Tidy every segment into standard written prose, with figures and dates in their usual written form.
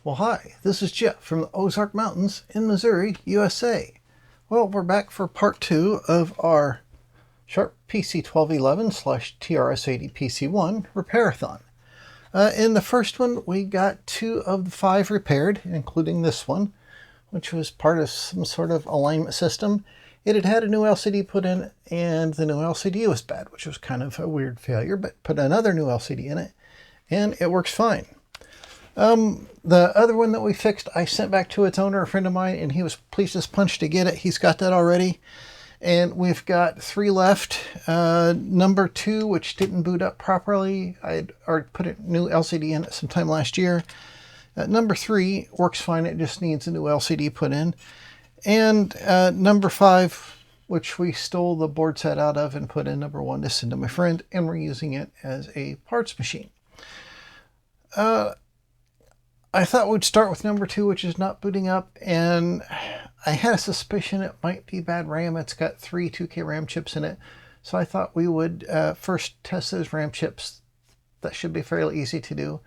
Well, hi, this is Jeff from the Ozark Mountains in Missouri, USA. Well, we're back for part 2 of our Sharp PC-1211 / TRS-80 PC-1 Repair-a-thon. In the first one, we got 2 of the 5 repaired, including this one, which was part of some sort of alignment system. It had had a new LCD put in, and the new LCD was bad, which was kind of a weird failure, but put another new LCD in it, and it works fine. The other one that we fixed, I sent back to its owner, a friend of mine, and he was pleased as punch to get it. He's got that already. And we've got 3 left. Number 2, which didn't boot up properly. I'd already put a new LCD in it sometime last year. Number 3 works fine. It just needs a new LCD put in. And number 5, which we stole the board set out of and put in number 1 to send to my friend, and we're using it as a parts machine. I thought we'd start with number 2, which is not booting up, and I had a suspicion it might be bad RAM. It's got 3 2K RAM chips in it, so I thought we would first test those RAM chips. That should be fairly easy to do,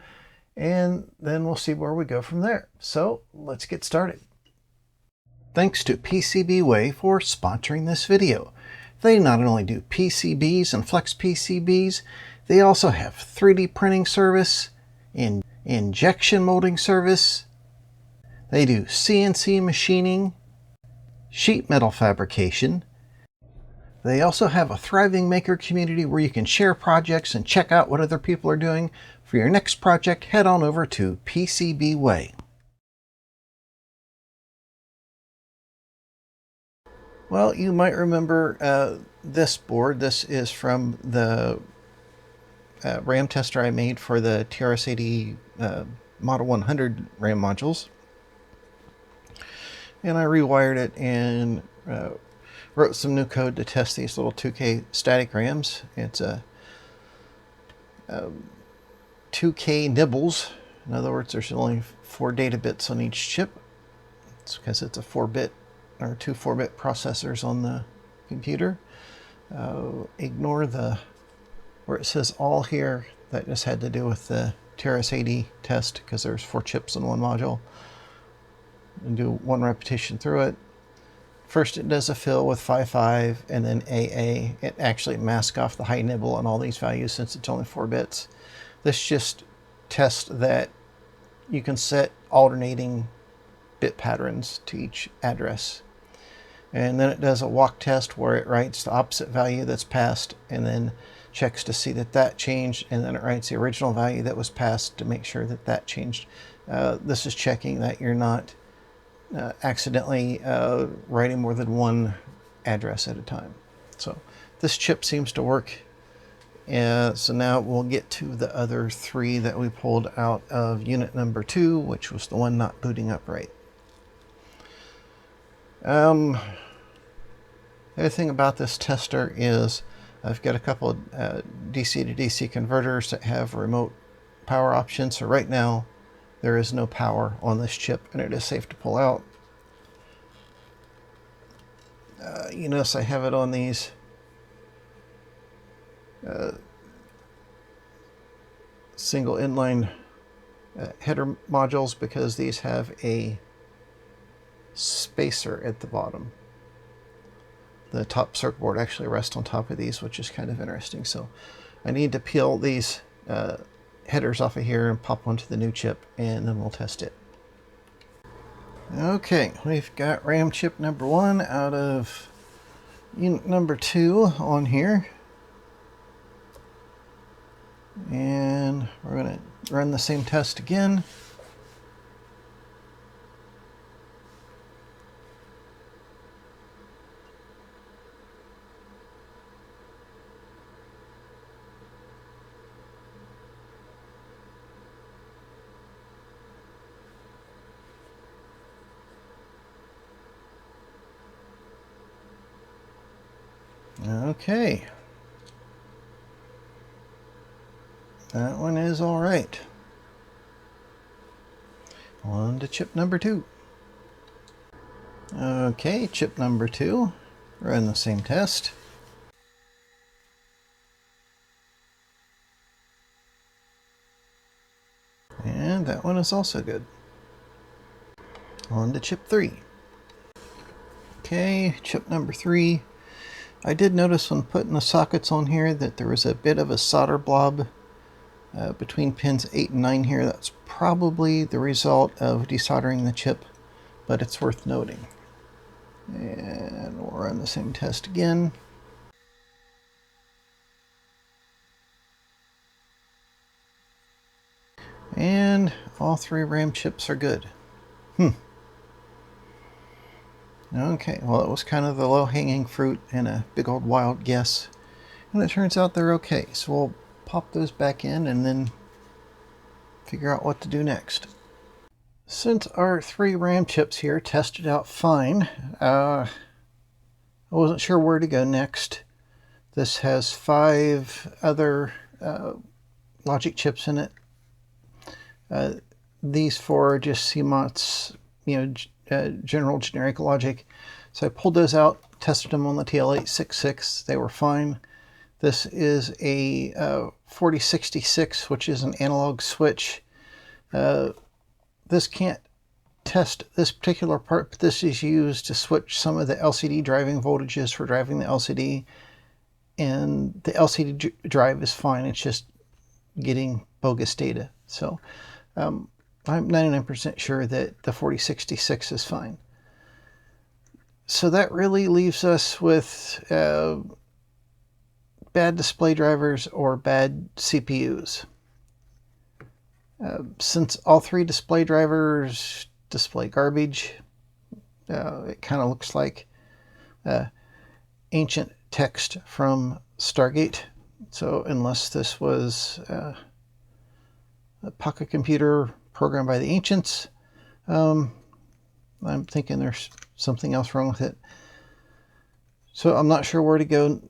and then we'll see where we go from there. So let's get started. Thanks to PCBWay for sponsoring this video. They not only do PCBs and flex PCBs, they also have 3D printing service, injection molding service. They do CNC machining, sheet metal fabrication. They also have a thriving maker community where you can share projects and check out what other people are doing. For your next project, head on over to PCBWay. Well, you might remember this board. This is from the RAM tester I made for the TRS-80 Model 100 RAM modules. And I rewired it and wrote some new code to test these little 2K static RAMs. It's a 2K nibbles. In other words, there's only 4 data bits on each chip. It's because it's a 4-bit or 2 4-bit processors on the computer. Ignore the where it says all here. That just had to do with the TRS-80 test because there's 4 chips in one module. And do 1 repetition through it. First it does a fill with 5.5 and then AA. It actually masks off the high nibble on all these values since it's only 4 bits. This just tests that you can set alternating bit patterns to each address. And then it does a walk test where it writes the opposite value that's passed and then checks to see that that changed, and then it writes the original value that was passed to make sure that that changed. This is checking that you're not accidentally writing more than 1 address at a time. So this chip seems to work. So now we'll get to the other 3 that we pulled out of unit number 2, which was the one not booting up right. The other thing about this tester is I've got a couple of DC to DC converters that have remote power options. So right now there is no power on this chip and it is safe to pull out. You notice I have it on these single inline header modules because these have a spacer at the bottom. The top circuit board actually rests on top of these, which is kind of interesting. So I need to peel these headers off of here and pop onto the new chip, and then we'll test it. Okay, we've got RAM chip number 1 out of unit number 2 on here. And we're going to run the same test again. Okay. That one is all right. On to chip number 2. Okay, chip number 2. Run the same test. And that one is also good. On to chip 3. Okay, chip number 3. I did notice when putting the sockets on here that there was a bit of a solder blob between pins 8 and 9 here. That's probably the result of desoldering the chip, but it's worth noting. And we'll run the same test again. And all 3 RAM chips are good. Okay, well, it was kind of the low-hanging fruit and a big old wild guess. And it turns out they're okay. So we'll pop those back in and then figure out what to do next. Since our 3 RAM chips here tested out fine, I wasn't sure where to go next. This has 5 other logic chips in it. These 4 are just CMOS, general generic logic. So I pulled those out, tested them on the TL866. They were fine. This is a 4066, which is an analog switch. This can't test this particular part, but this is used to switch some of the LCD driving voltages for driving the LCD. And the LCD drive is fine. It's just getting bogus data. So I'm 99% sure that the 4066 is fine. So that really leaves us with bad display drivers or bad CPUs. Since all 3 display drivers display garbage, it kind of looks like ancient text from Stargate. So unless this was a pocket computer programmed by the ancients, I'm thinking there's something else wrong with it. So I'm not sure where to go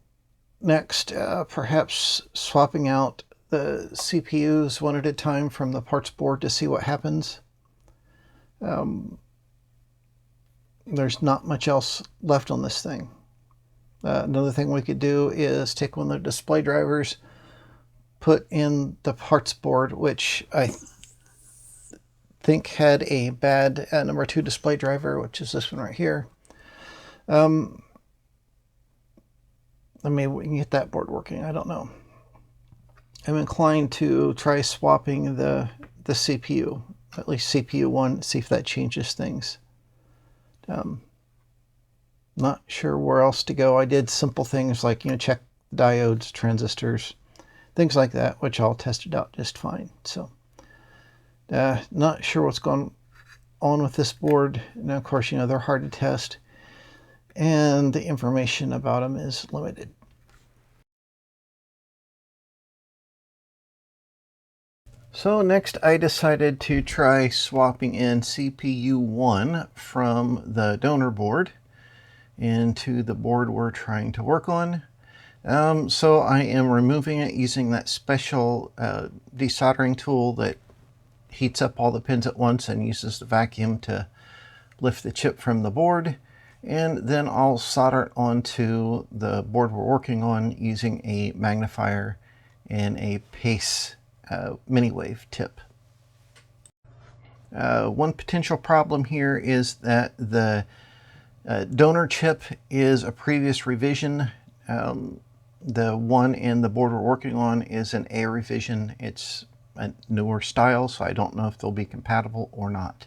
next. Perhaps swapping out the CPUs one at a time from the parts board to see what happens. There's not much else left on this thing. Another thing we could do is take one of the display drivers, put in the parts board, which I think had a bad number 2 display driver, which is this one right here. Maybe we can get that board working. I don't know. I'm inclined to try swapping the CPU, at least CPU 1, see if that changes things. Not sure where else to go. I did simple things like, check diodes, transistors, things like that, which all tested out just fine. So not sure what's going on with this board. Now, of course, they're hard to test, and the information about them is limited. So next I decided to try swapping in CPU 1 from the donor board into the board we're trying to work on. So I am removing it using that special desoldering tool that heats up all the pins at once and uses the vacuum to lift the chip from the board. And then I'll solder it onto the board we're working on using a magnifier and a pace mini wave tip. One potential problem here is that the donor chip is a previous revision. The one in the board we're working on is an A revision. It's a newer style, so I don't know if they'll be compatible or not.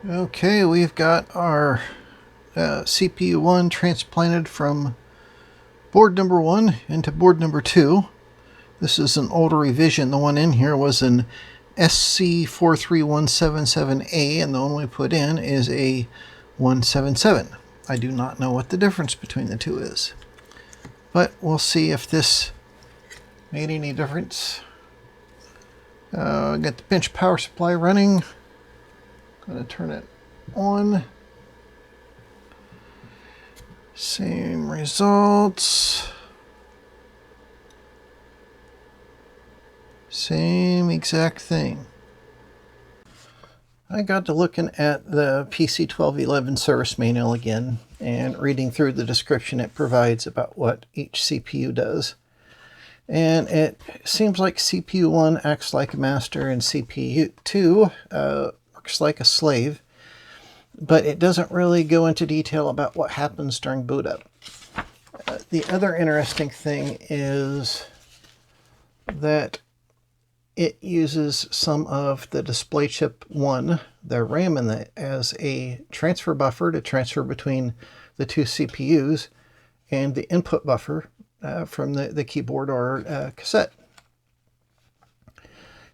Okay, we've got our CPU 1 transplanted from board number 1 into board number 2. This is an older revision. The one in here was an SC43177A, and the one we put in is a 177. I do not know what the difference between the two is, but we'll see if this made any difference. Got the bench power supply running. Gonna turn it on. Same results. Same exact thing. I got to looking at the PC-1211 service manual again and reading through the description it provides about what each CPU does. And it seems like CPU 1 acts like a master and CPU 2 works like a slave, but it doesn't really go into detail about what happens during boot up. The other interesting thing is that it uses some of the display chip 1, the RAM in it, as a transfer buffer to transfer between the two CPUs, and the input buffer from the keyboard or cassette.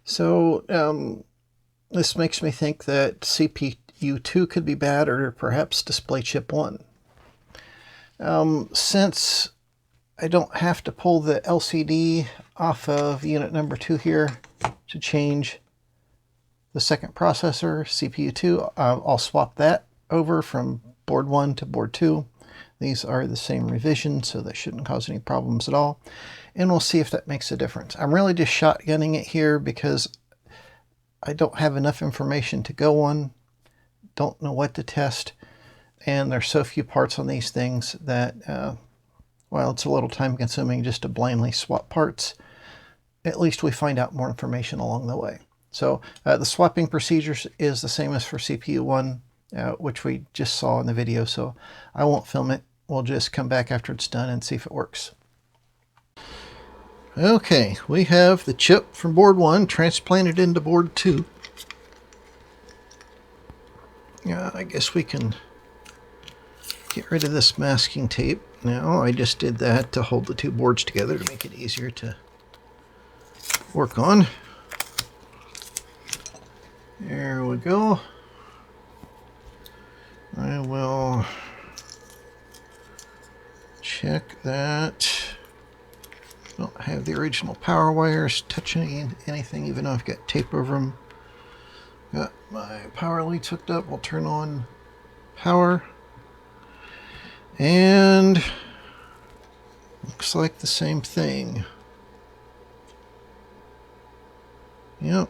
So this makes me think that CPU 2 could be bad, or perhaps display chip 1. Since I don't have to pull the LCD off of unit number 2 here to change the second processor, CPU 2, I'll swap that over from board 1 to board 2. These are the same revision, so that shouldn't cause any problems at all. And we'll see if that makes a difference. I'm really just shotgunning it here because I don't have enough information to go on, don't know what to test, and there's so few parts on these things that, well, it's a little time consuming just to blindly swap parts. At least we find out more information along the way. So the swapping procedure is the same as for CPU 1, which we just saw in the video, so I won't film it. We'll just come back after it's done and see if it works. Okay, we have the chip from board 1 transplanted into board 2. I guess we can get rid of this masking tape. Now, I just did that to hold the two boards together to make it easier to work on. There we go. I will check that. Don't have the original power wires touching anything, even though I've got tape over them. Got my power leads hooked up. We'll turn on power. And looks like the same thing. Yep.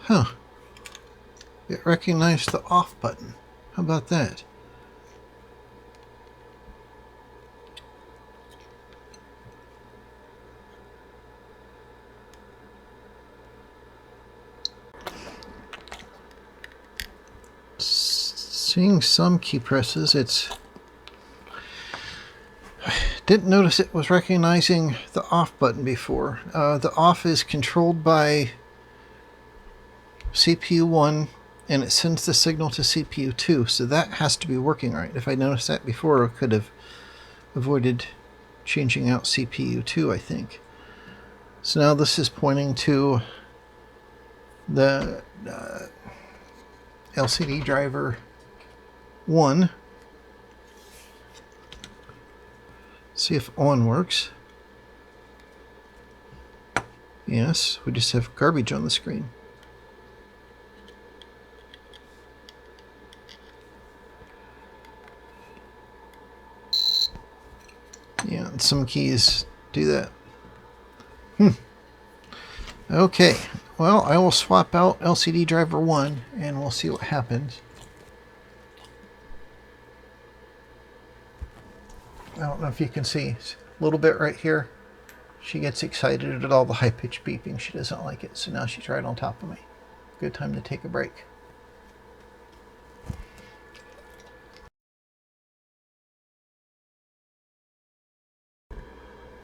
Huh. It recognized the off button. How about that? Seeing some key presses, didn't notice it was recognizing the off button before. The off is controlled by CPU 1, and it sends the signal to CPU 2, so that has to be working right. If I noticed that before, I could have avoided changing out CPU 2, I think. So now this is pointing to the LCD driver 1. See if on works. Yes, we just have garbage on the screen. Yeah, and some keys do that. Okay, well, I will swap out LCD driver 1 and we'll see what happens. I don't know if you can see a little bit right here. She gets excited at all the high-pitched beeping. She doesn't like it, so now she's right on top of me. Good time to take a break.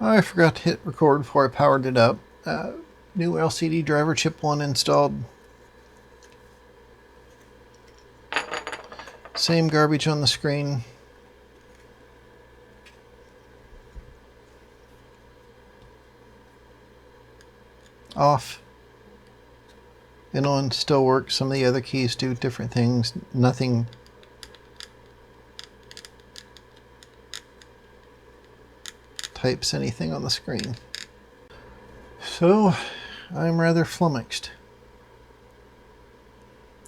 I forgot to hit record before I powered it up. New LCD driver chip 1 installed. Same garbage on the screen. Off and on still works. Some of the other keys do different things. Nothing types anything on the screen. So I'm rather flummoxed.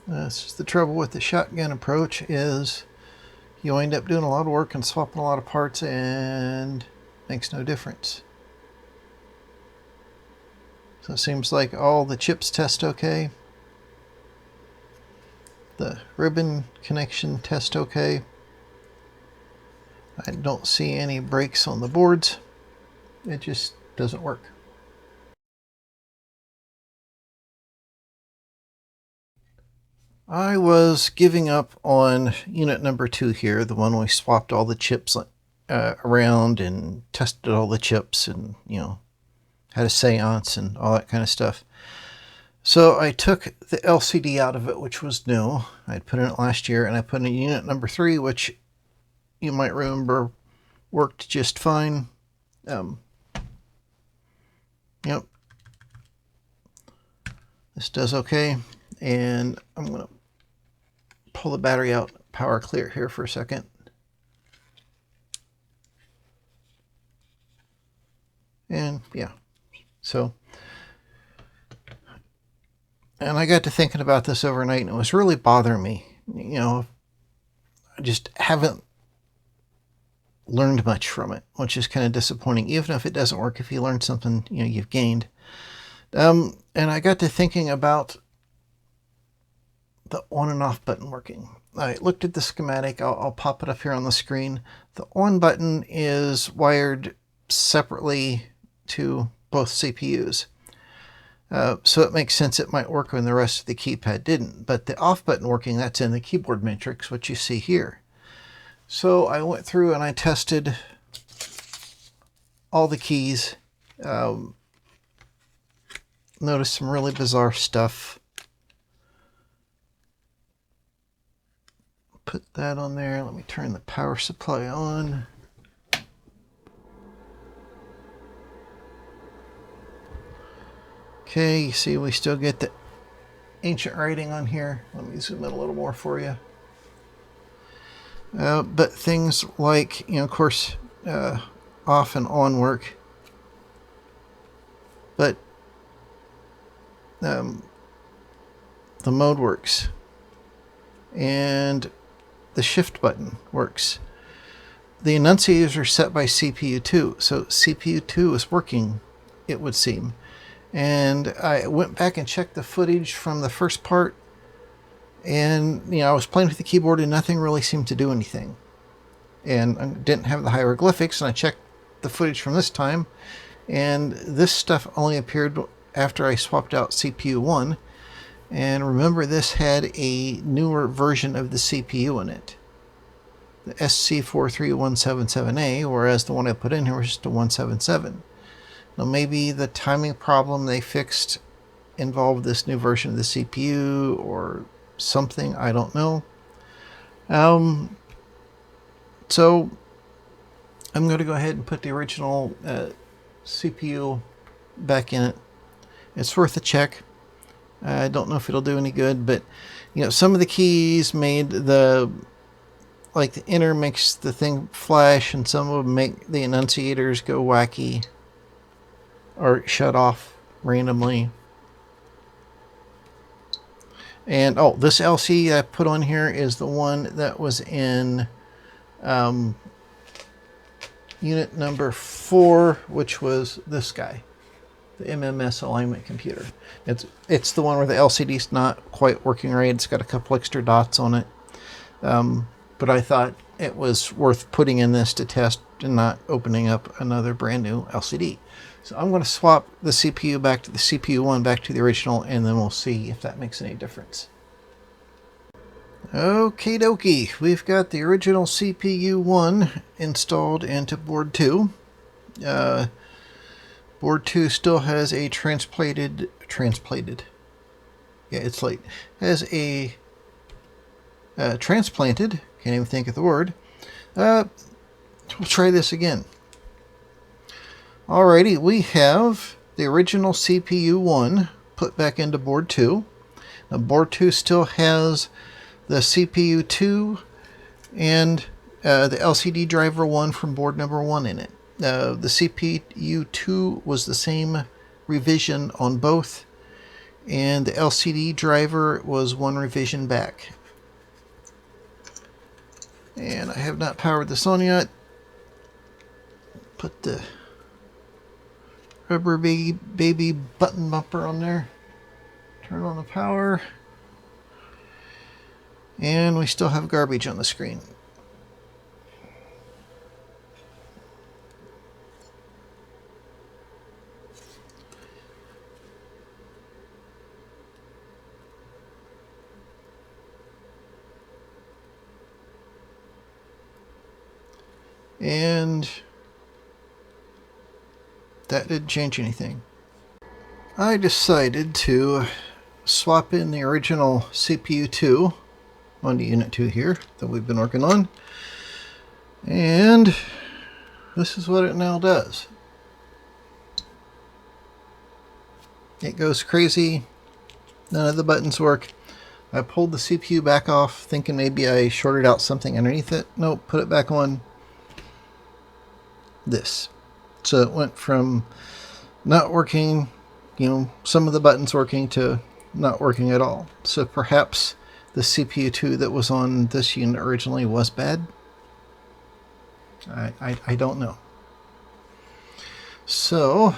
That's just the trouble with the shotgun approach, is you end up doing a lot of work and swapping a lot of parts and makes no difference. So it seems like all the chips test okay. The ribbon connection test okay. I don't see any breaks on the boards. It just doesn't work. I was giving up on unit number 2 here, the one we swapped all the chips around and tested all the chips and, had a seance and all that kind of stuff. So I took the LCD out of it, which was new. I'd put in it last year, and I put in unit number 3, which you might remember worked just fine. Yep. This does okay. And I'm going to pull the battery out, power clear here for a second. And yeah, so, and I got to thinking about this overnight, and it was really bothering me. I just haven't learned much from it, which is kind of disappointing. Even if it doesn't work, if you learn something, you've gained. And I got to thinking about the on and off button working. I looked at the schematic. I'll pop it up here on the screen. The on button is wired separately to both CPUs. So it makes sense it might work when the rest of the keypad didn't. But the off button working, that's in the keyboard matrix, what you see here. So I went through and I tested all the keys. Noticed some really bizarre stuff. Put that on there. Let me turn the power supply on. Okay, you see we still get the ancient writing on here. Let me zoom in a little more for you. But things like, of course, off and on work. But the mode works. And the shift button works. The enunciators are set by CPU 2, so CPU 2 is working, it would seem. And I went back and checked the footage from the first part, and I was playing with the keyboard and nothing really seemed to do anything. And I didn't have the hieroglyphics, and I checked the footage from this time, and this stuff only appeared after I swapped out CPU 1. And remember, this had a newer version of the CPU in it, the SC43177A, whereas the one I put in here was just a 177. Now maybe the timing problem they fixed involved this new version of the CPU or something, I don't know. So I'm going to go ahead and put the original CPU back in it. It's worth a check. I don't know if it'll do any good, but some of the keys made the enter makes the thing flash, and some of them make the enunciators go wacky or shut off randomly. And this LC I put on here is the one that was in unit number 4, which was this guy, the MMS alignment computer. It's the one where the LCD's not quite working right. It's got a couple extra dots on it. But I thought it was worth putting in this to test and not opening up another brand new LCD. So I'm going to swap the CPU back to the CPU 1, back to the original, and then we'll see if that makes any difference. Okie dokie, we've got the original CPU 1 installed into board 2. Board 2 still has a transplanted, yeah, it's late, has a transplanted, can't even think of the word. We'll try this again. Alrighty, we have the original CPU 1 put back into board 2. Now board 2 still has the CPU 2 and the LCD driver 1 from board number 1 in it. The CPU 2 was the same revision on both, and the LCD driver was 1 revision back. And I have not powered this on yet. Put the rubber baby button bumper on there. Turn on the power. And we still have garbage on the screen. And that didn't change anything. I decided to swap in the original CPU 2 onto Unit 2 here that we've been working on. And this is what it now does. It goes crazy. None of the buttons work. I pulled the CPU back off thinking maybe I shorted out something underneath it. Nope, put it back on. This. So it went from not working, some of the buttons working, to not working at all. So perhaps the CPU 2 that was on this unit originally was bad. I don't know. So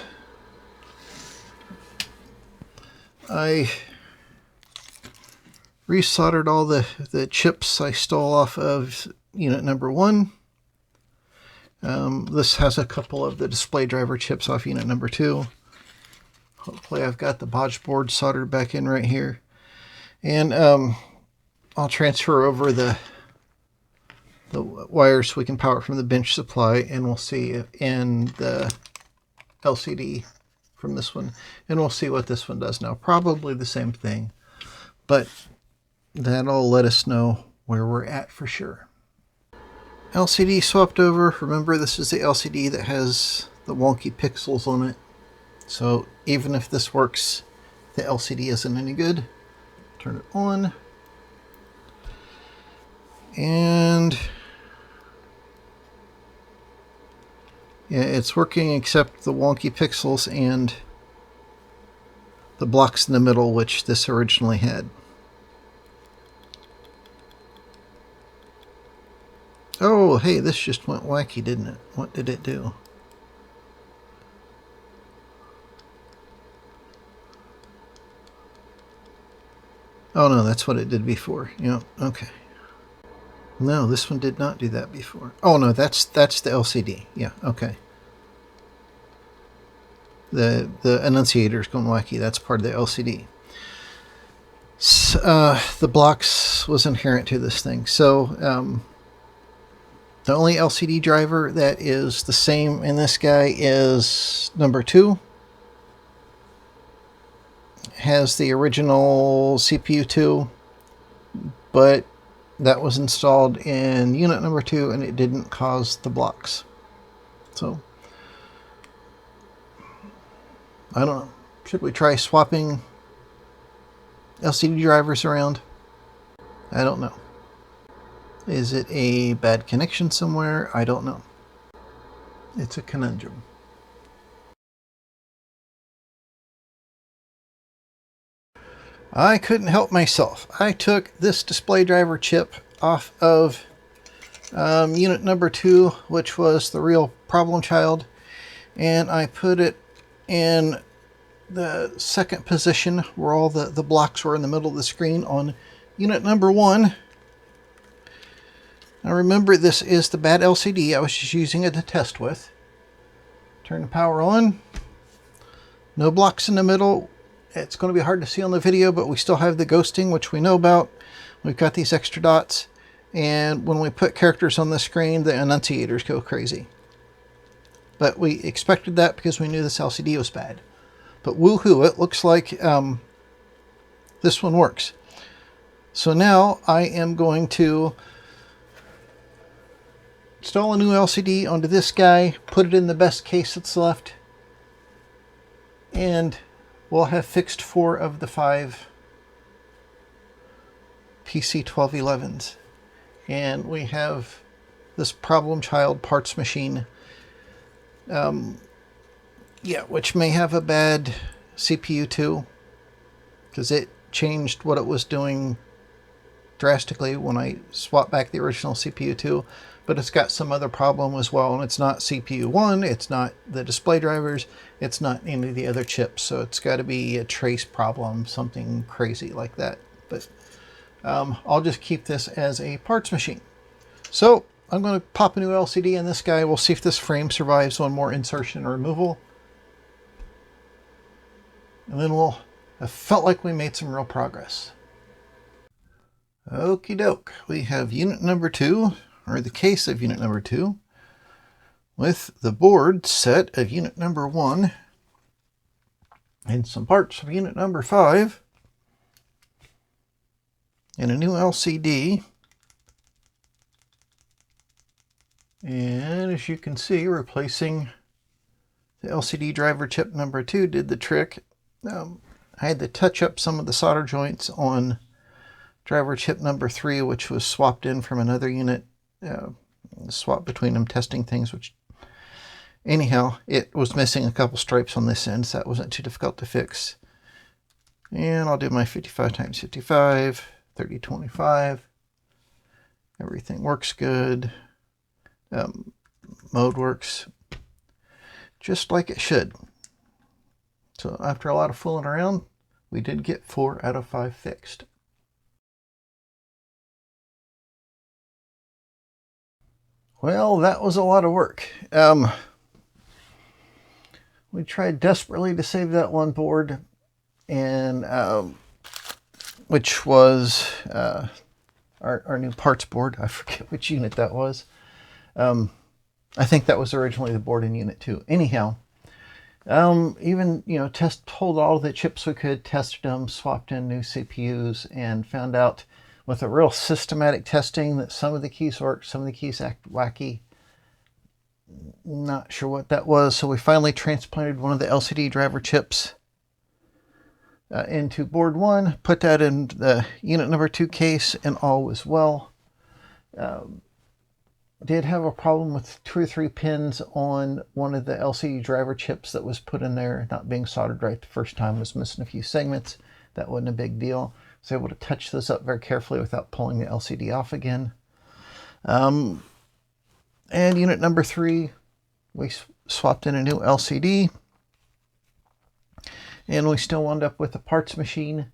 I resoldered all the chips I stole off of unit number 1. This has a couple of the display driver chips off unit number 2. Hopefully I've got the bodge board soldered back in right here. And I'll transfer over the wires so we can power it from the bench supply, and we'll see if in the LCD from this one, and we'll see what this one does now. Probably the same thing, but that'll let us know where we're at for sure. LCD swapped over. Remember, this is the LCD that has the wonky pixels on it. So even if this works, the LCD isn't any good. Turn it on. And yeah, it's working except the wonky pixels and the blocks in the middle, which this originally had. Oh, hey, this just went wacky, didn't it? What did it do? Oh, no, that's what it did before. Yeah, okay. No, this one did not do that before. Oh, no, that's the LCD. Yeah, okay. The annunciator's going wacky. That's part of the LCD. So, the blocks was inherent to this thing. So, the only LCD driver that is the same in this guy is number 2. Has the original CPU 2, but that was installed in unit number 2 and it didn't cause the blocks. So, I don't know. Should we try swapping LCD drivers around? I don't know. Is it a bad connection somewhere? I don't know. It's a conundrum. I couldn't help myself. I took this display driver chip off of unit number 2, which was the real problem child, and I put it in the second position where all the blocks were in the middle of the screen on unit number 1. Now remember, this is the bad LCD. I was just using it to test with. Turn the power on. No blocks in the middle. It's going to be hard to see on the video, but we still have the ghosting, which we know about. We've got these extra dots. And when we put characters on the screen, the annunciators go crazy. But we expected that because we knew this LCD was bad. But woohoo, it looks like this one works. So now I am going to install a new LCD onto this guy, put it in the best case that's left, and we'll have fixed 4 of the 5 PC-1211s. And we have this problem child parts machine Yeah, which may have a bad CPU too, because it changed what it was doing drastically when I swapped back the original CPU too. But it's got some other problem as well, and it's not CPU1, it's not the display drivers, it's not any of the other chips, so it's got to be a trace problem, something crazy like that. But I'll just keep this as a parts machine. So I'm going to pop a new LCD in this guy. We'll see if this frame survives one more insertion or removal. And then we'll have felt like we made some real progress. Okie doke. We have unit number 2, or the case of unit number 2, with the board set of unit number 1, and some parts of unit number 5, and a new LCD. And as you can see, replacing the LCD driver chip number 2 did the trick. I had to touch up some of the solder joints on driver chip number 3, which was swapped in from another unit. Swap between them, testing things, which anyhow, it was missing a couple stripes on this end, so that wasn't too difficult to fix. And I'll do my 55 times 55, 30-25. Everything works good. Mode works just like it should. So after a lot of fooling around, we did get 4 out of 5 fixed. Well, that was a lot of work. We tried desperately to save that one board, and which was our new parts board. I forget which unit that was. I think that was originally the board in unit 2. Anyhow, even, hold all the chips we could, tested them, swapped in new CPUs, and found out with a real systematic testing that some of the keys work, some of the keys act wacky. Not sure what that was, so we finally transplanted one of the LCD driver chips into board 1, put that in the unit number 2 case, and all was well. Did have a problem with 2 or 3 pins on one of the LCD driver chips that was put in there, not being soldered right the first time, was missing a few segments. That wasn't a big deal. I was able to touch this up very carefully without pulling the LCD off again. And unit number 3, we swapped in a new LCD, and we still wound up with a parts machine,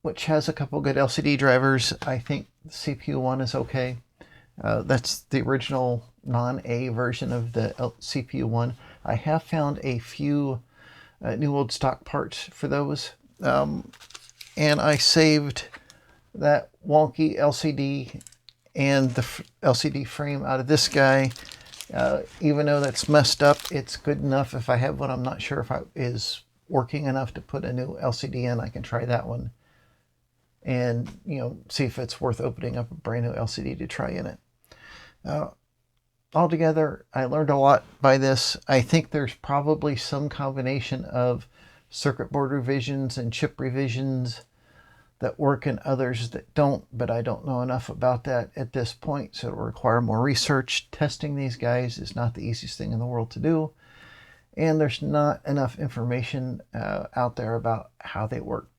which has a couple good LCD drivers. I think the CPU1 is okay. That's the original non-A version of the CPU1. I have found a few new old stock parts for those, and I saved that wonky LCD and the LCD frame out of this guy. Even though that's messed up, it's good enough. If I have one I'm not sure if it is working enough to put a new LCD in, I can try that one and see if it's worth opening up a brand new LCD to try in it. Altogether, I learned a lot by this. I think there's probably some combination of circuit board revisions and chip revisions that work and others that don't, but I don't know enough about that at this point, so it'll require more research. Testing these guys is not the easiest thing in the world to do, and there's not enough information out there about how they work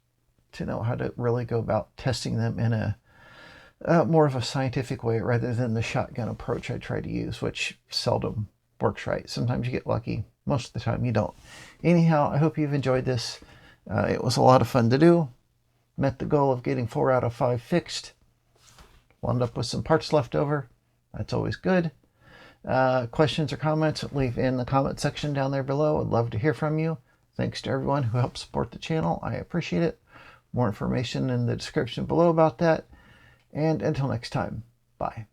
to know how to really go about testing them in a more of a scientific way rather than the shotgun approach I try to use, which seldom works right. Sometimes you get lucky, most of the time you don't. Anyhow, I hope you've enjoyed this. It was a lot of fun to do. Met the goal of getting 4 out of 5 fixed. Wound up with some parts left over. That's always good. Questions or comments, leave in the comment section down there below. I'd love to hear from you. Thanks to everyone who helps support the channel. I appreciate it. More information in the description below about that. And until next time, bye.